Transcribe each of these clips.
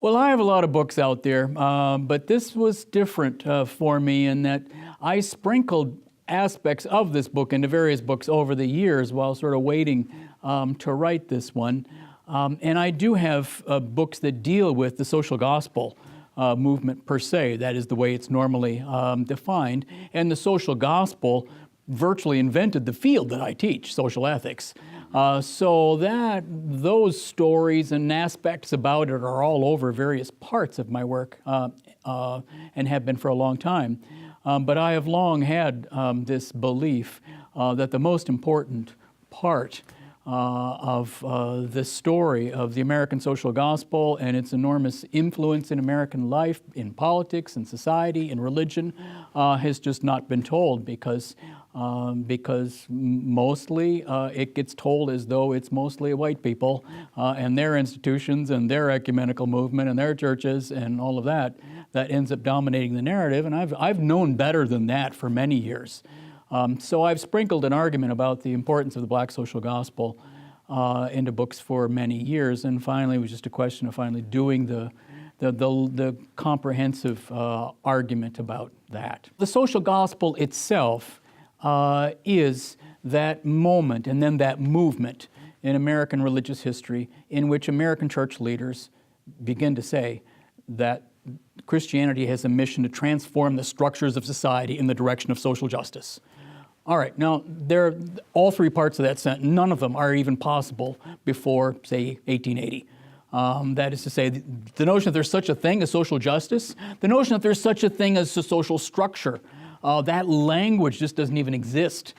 Well, I have a lot of books out there, but this was different for me in that I sprinkled aspects of this book into various books over the years while sort of waiting to write this one. And I do have books that deal with the social gospel movement per se. That is the way it's normally defined. And the social gospel virtually invented the field that I teach, social ethics. So those stories and aspects about it are all over various parts of my work and have been for a long time. But I have long had this belief that the most important part of the story of the American social gospel and its enormous influence in American life, in politics, in society, in religion, has just not been told because mostly it gets told as though it's mostly white people and their institutions and their ecumenical movement and their churches and all of that ends up dominating the narrative. And I've known better than that for many years. So I've sprinkled an argument about the importance of the black social gospel into books for many years, and finally it was just a question of finally doing the comprehensive argument about that. The social gospel itself is that moment and then that movement in American religious history in which American church leaders begin to say that Christianity has a mission to transform the structures of society in the direction of social justice. All right, now, all three parts of that sentence, none of them are even possible before, say, 1880. That is to say, the notion that there's such a thing as social justice, the notion that there's such a thing as a social structure, that language just doesn't even exist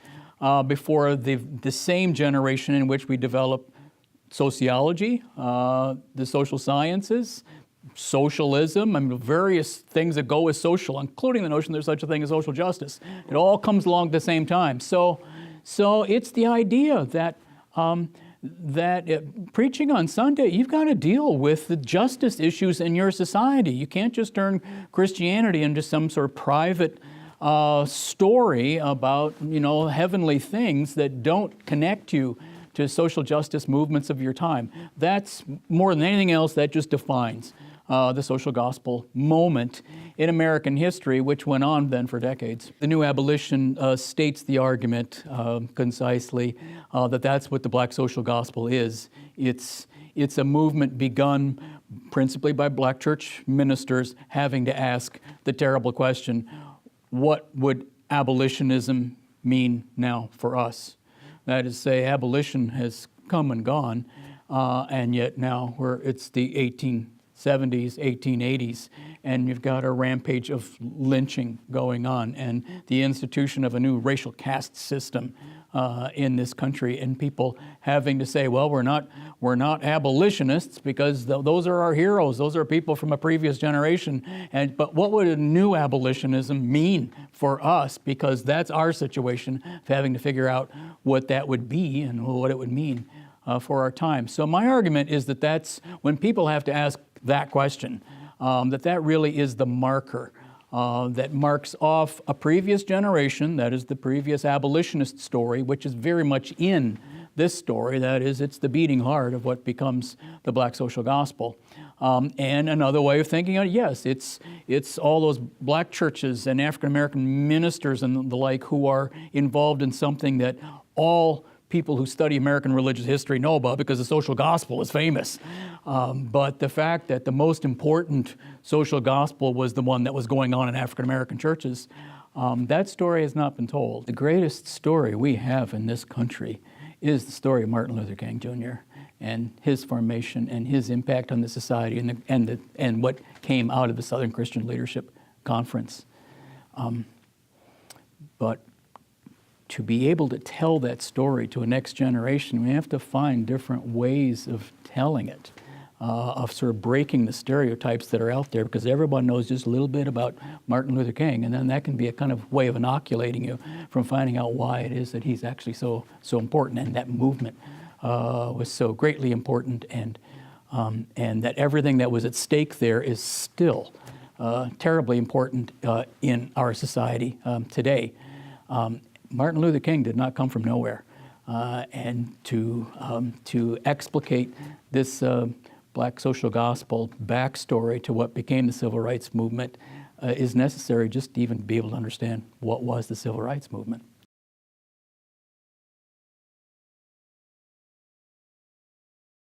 before the same generation in which we develop sociology, the social sciences, socialism, I mean, various things that go with social, including the notion there's such a thing as social justice. It all comes along at the same time. So it's the idea that preaching on Sunday, you've got to deal with the justice issues in your society. You can't just turn Christianity into some sort of private story about, heavenly things that don't connect you to social justice movements of your time. That's more than anything else, that just defines the social gospel moment in American history, which went on then for decades. The New Abolition states the argument concisely that that's what the black social gospel is. It's a movement begun principally by black church ministers having to ask the terrible question, what would abolitionism mean now for us? That is to say, abolition has come and gone, and yet now it's the 1870s, 1880s, and you've got a rampage of lynching going on and the institution of a new racial caste system in this country, and people having to say, well, we're not abolitionists because those are our heroes, those are people from a previous generation, but what would a new abolitionism mean for us, because that's our situation of having to figure out what that would be and what it would mean for our time. So my argument is that that's when people have to ask that question, that really is the marker that marks off a previous generation, that is the previous abolitionist story, which is very much in this story. That is, it's the beating heart of what becomes the black social gospel. And another way of thinking of it, yes, it's all those black churches and African-American ministers and the like who are involved in something that all people who study American religious history know about because the social gospel is famous. But the fact that the most important social gospel was the one that was going on in African-American churches, that story has not been told. The greatest story we have in this country is the story of Martin Luther King Jr. and his formation and his impact on the society and what came out of the Southern Christian Leadership Conference. But to be able to tell that story to a next generation, we have to find different ways of telling it, of sort of breaking the stereotypes that are out there, because everyone knows just a little bit about Martin Luther King, and then that can be a kind of way of inoculating you from finding out why it is that he's actually so important, and that movement was so greatly important, and that everything that was at stake there is still terribly important in our society today. Martin Luther King did not come from nowhere, and to explicate this black social gospel backstory to what became the civil rights movement is necessary just to even be able to understand what was the civil rights movement.